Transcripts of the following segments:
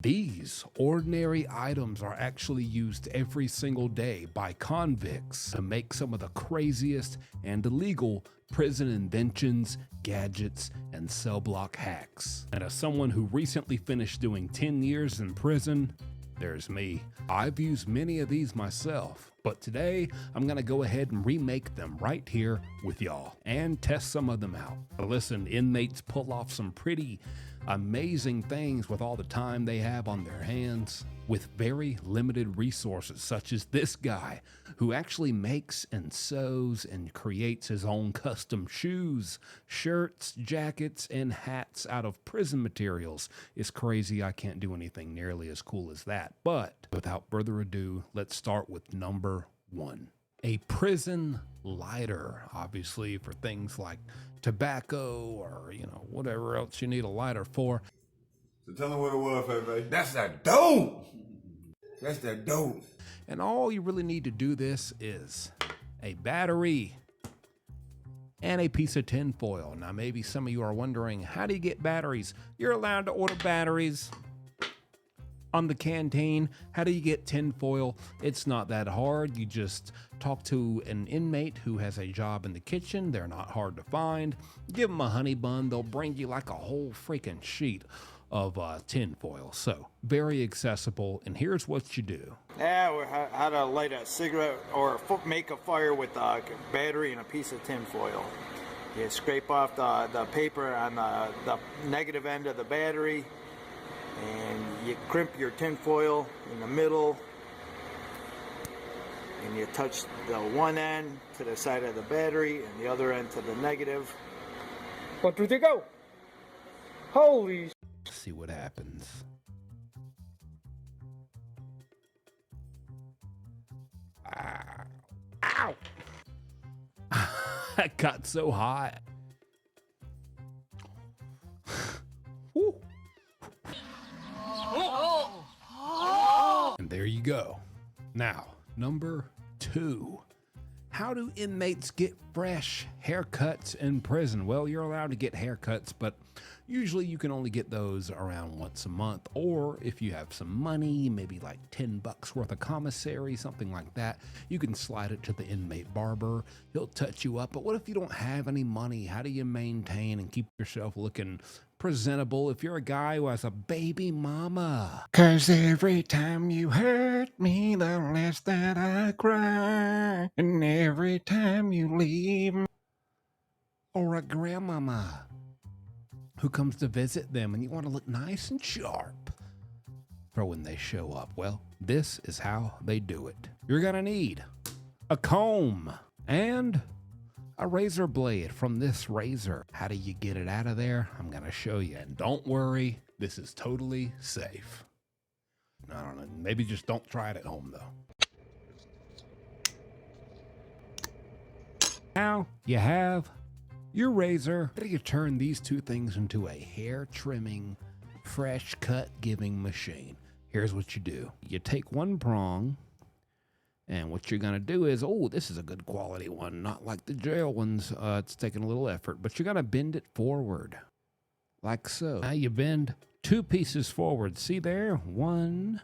These ordinary items are actually used every single day by convicts to make some of the craziest and illegal prison inventions, gadgets, and cell block hacks. And as someone who recently finished doing 10 years in prison, there's me. I've used many of these myself, but today I'm gonna go ahead and remake them right here with y'all and test some of them out. Listen, inmates pull off some pretty amazing things with all the time they have on their hands, with very limited resources, such as this guy who actually makes and sews and creates his own custom shoes, shirts, jackets, and hats out of prison materials. It's crazy. I can't do anything nearly as cool as that. But without further ado, let's start with number 1. A prison lighter, obviously for things like tobacco or, whatever else you need a lighter for. So tell them what it was, Pepe. That's that dope. That's that dope. And all you really need to do this is a battery and a piece of tin foil. Now, maybe some of you are wondering, how do you get batteries? You're allowed to order batteries on the canteen. How do you get tin foil? It's not that hard. You just talk to an inmate who has a job in the kitchen. They're not hard to find. Give them a honey bun. They'll bring you like a whole freaking sheet of tin foil. So very accessible. And here's what you do. Yeah, how to light a cigarette or make a fire with a battery and a piece of tin foil. You scrape off the paper on the negative end of the battery, and you crimp your tin foil in the middle, and you touch the one end to the side of the battery and the other end to the negative. 1, 2, 3, go! Holy! See what happens. Ow! That got so hot. Woo. And there you go. Now, number 2. How do inmates get fresh haircuts in prison? Well, you're allowed to get haircuts, but usually you can only get those around once a month. Or if you have some money, maybe like $10 worth of commissary, something like that, you can slide it to the inmate barber. He'll touch you up. But what if you don't have any money? How do you maintain and keep yourself looking presentable if you're a guy who has a baby mama? 'Cause every time you hurt me, the less that I cry. And every time you leave me, or a grandmama who comes to visit them and you want to look nice and sharp for when they show up. Well, this is how they do it. You're gonna need a comb and a razor blade from this razor. How do you get it out of there? I'm gonna show you. And don't worry, this is totally safe. I don't know, maybe just don't try it at home though. Now you have your razor. How do you turn these two things into a hair trimming, fresh cut giving machine? Here's what you do. You take one prong, and what you're gonna do is, oh, this is a good quality one, not like the jail ones. It's taking a little effort, but you're gonna bend it forward, like so. Now you bend 2 pieces forward. See there? 1,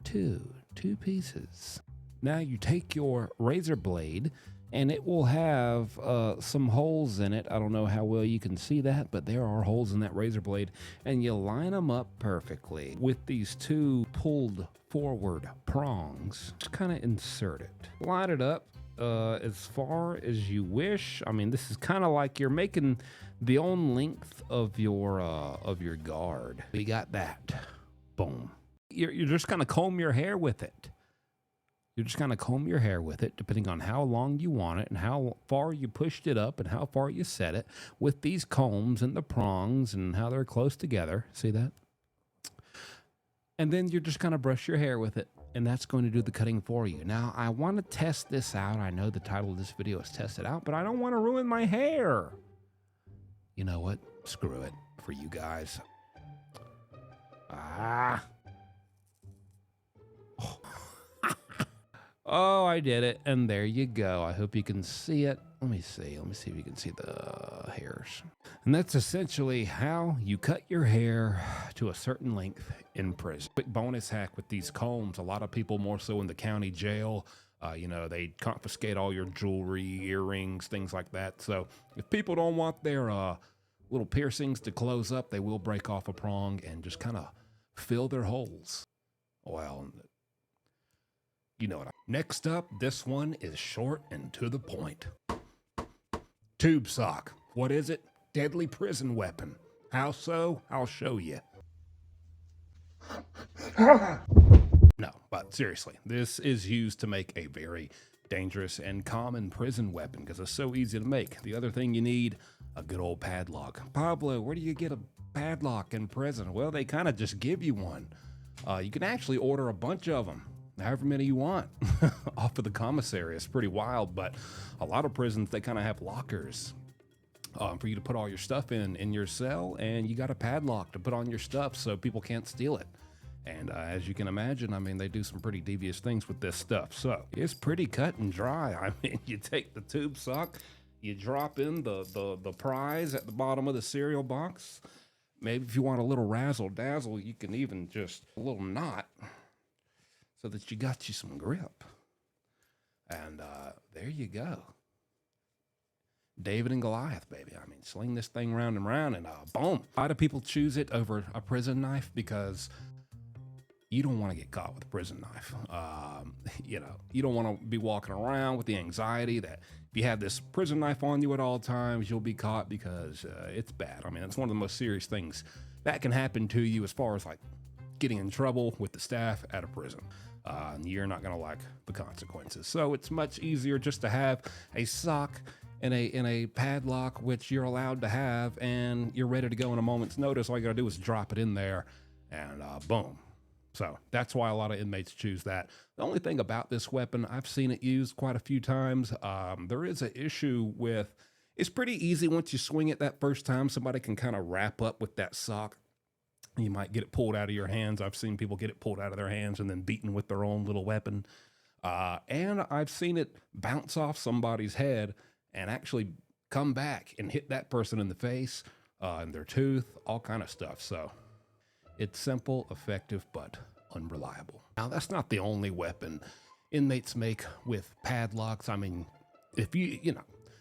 2 pieces. Now you take your razor blade, and it will have some holes in it. I don't know how well you can see that, but there are holes in that razor blade, and you line them up perfectly with these 2 pulled forward prongs. Just kind of insert it. Line it up as far as you wish. I mean, this is kind of like you're making the own length of your guard. We got that. Boom. You're just gonna comb your hair with it. You're just going to comb your hair with it, depending on how long you want it and how far you pushed it up and how far you set it, with these combs and the prongs and how they're close together. See that? And then you're just going to brush your hair with it, and that's going to do the cutting for you. Now, I want to test this out. I know the title of this video is Test It Out, but I don't want to ruin my hair. You know what? Screw it for you guys. Oh, I did it. And there you go. I hope you can see it. Let me see if you can see the hairs. And that's essentially how you cut your hair to a certain length in prison. Quick bonus hack with these combs, a lot of people, more so in the county jail, they confiscate all your jewelry, earrings, things like that. So if people don't want their little piercings to close up, they will break off a prong and just kind of fill their holes. Well, you know what Next up, this one is short and to the point. Tube sock. What is it? Deadly prison weapon. How so? I'll show you. No, but seriously, this is used to make a very dangerous and common prison weapon because it's so easy to make. The other thing you need, a good old padlock. Pablo, where do you get a padlock in prison? Well, they kind of just give you one. You can actually order a bunch of them, however many you want, off of the commissary. It's pretty wild, but a lot of prisons, they kind of have lockers for you to put all your stuff in your cell, and you got a padlock to put on your stuff so people can't steal it. And as you can imagine, I mean, they do some pretty devious things with this stuff. So it's pretty cut and dry. I mean, you take the tube sock, you drop in the prize at the bottom of the cereal box. Maybe if you want a little razzle dazzle, you can even just a little knot so that you got you some grip. And there you go. David and Goliath, baby. I mean, sling this thing round and round and boom. A lot of people choose it over a prison knife because you don't want to get caught with a prison knife. You don't want to be walking around with the anxiety that if you have this prison knife on you at all times, you'll be caught because it's bad. I mean, it's one of the most serious things that can happen to you as far as like getting in trouble with the staff at a prison. You're not going to like the consequences. So it's much easier just to have a sock and a padlock, which you're allowed to have, and you're ready to go in a moment's notice. All you got to do is drop it in there and boom. So that's why a lot of inmates choose that. The only thing about this weapon, I've seen it used quite a few times. There is an issue with, it's pretty easy once you swing it that first time, somebody can kind of wrap up with that sock. You might get it pulled out of your hands. I've seen people get it pulled out of their hands and then beaten with their own little weapon. And I've seen it bounce off somebody's head and actually come back and hit that person in the face, and their tooth, all kind of stuff. So it's simple, effective, but unreliable. Now, that's not the only weapon inmates make with padlocks. I mean, if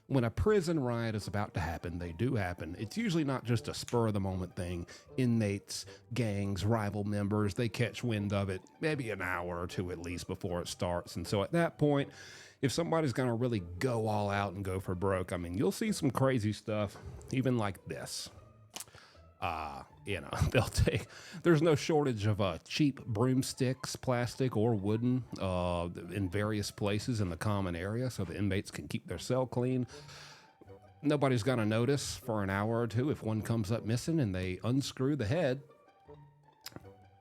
when a prison riot is about to happen, they do happen. It's usually not just a spur of the moment thing. Inmates, gangs, rival members, they catch wind of it maybe an hour or two at least before it starts. And so at that point, if somebody's going to really go all out and go for broke, I mean, you'll see some crazy stuff, even like this. There's no shortage of cheap broomsticks, plastic or wooden, in various places in the common area so the inmates can keep their cell clean. Nobody's going to notice for an hour or two if one comes up missing, and they unscrew the head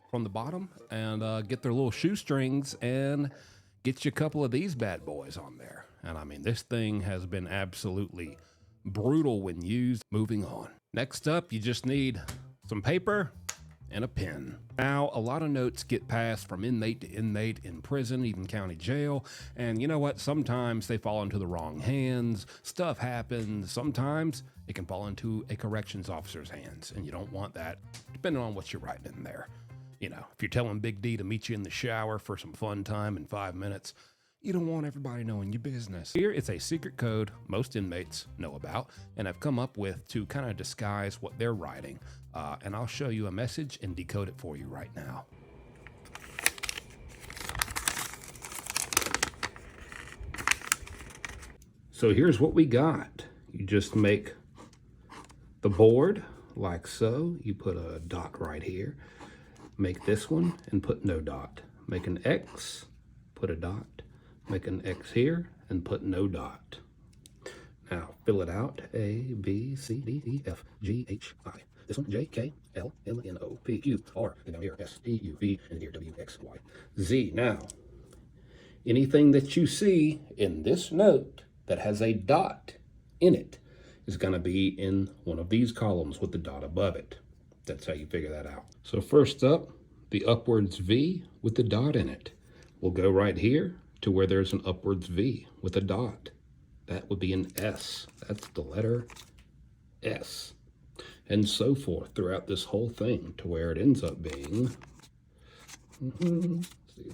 from the bottom and get their little shoestrings and get you a couple of these bad boys on there. And I mean, this thing has been absolutely brutal when used. Moving on. Next up, you just need some paper and a pen. Now, a lot of notes get passed from inmate to inmate in prison, even county jail. And you know what? Sometimes they fall into the wrong hands. Stuff happens. Sometimes it can fall into a corrections officer's hands, and you don't want that, depending on what you're writing in there. You know, if you're telling Big D to meet you in the shower for some fun time in 5 minutes, you don't want everybody knowing your business. Here, it's a secret code most inmates know about and have come up with to kind of disguise what they're writing. And I'll show you a message and decode it for you right now. So here's what we got. You just make the board like so. You put a dot right here. Make this one and put no dot. Make an X, put a dot. Make an X here and put no dot. Now fill it out. A, B, C, D, E, F, G, H, I. This one, J, K, L, M, N, O, P, Q, R, and down here, S, T, U, V, and here, W, X, Y, Z. Now, anything that you see in this note that has a dot in it is going to be in one of these columns with the dot above it. That's how you figure that out. So first up, the upwards V with the dot in it. We'll go right here to where there's an upwards V with a dot. That would be an S. That's the letter S. and so forth throughout this whole thing to where it ends up being see,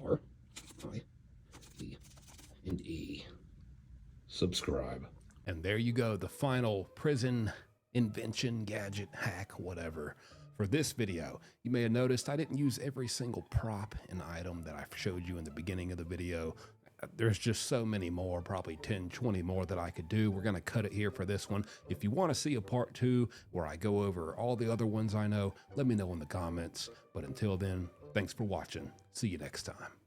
R, I, E, and E. Subscribe. And there you go, the final prison invention, gadget, hack, whatever. For this video, you may have noticed I didn't use every single prop and item that I showed you in the beginning of the video. There's just so many more, probably 10, 20 more that I could do. We're going to cut it here for this one. If you want to see a part 2 where I go over all the other ones I know, let me know in the comments. But until then, thanks for watching. See you next time.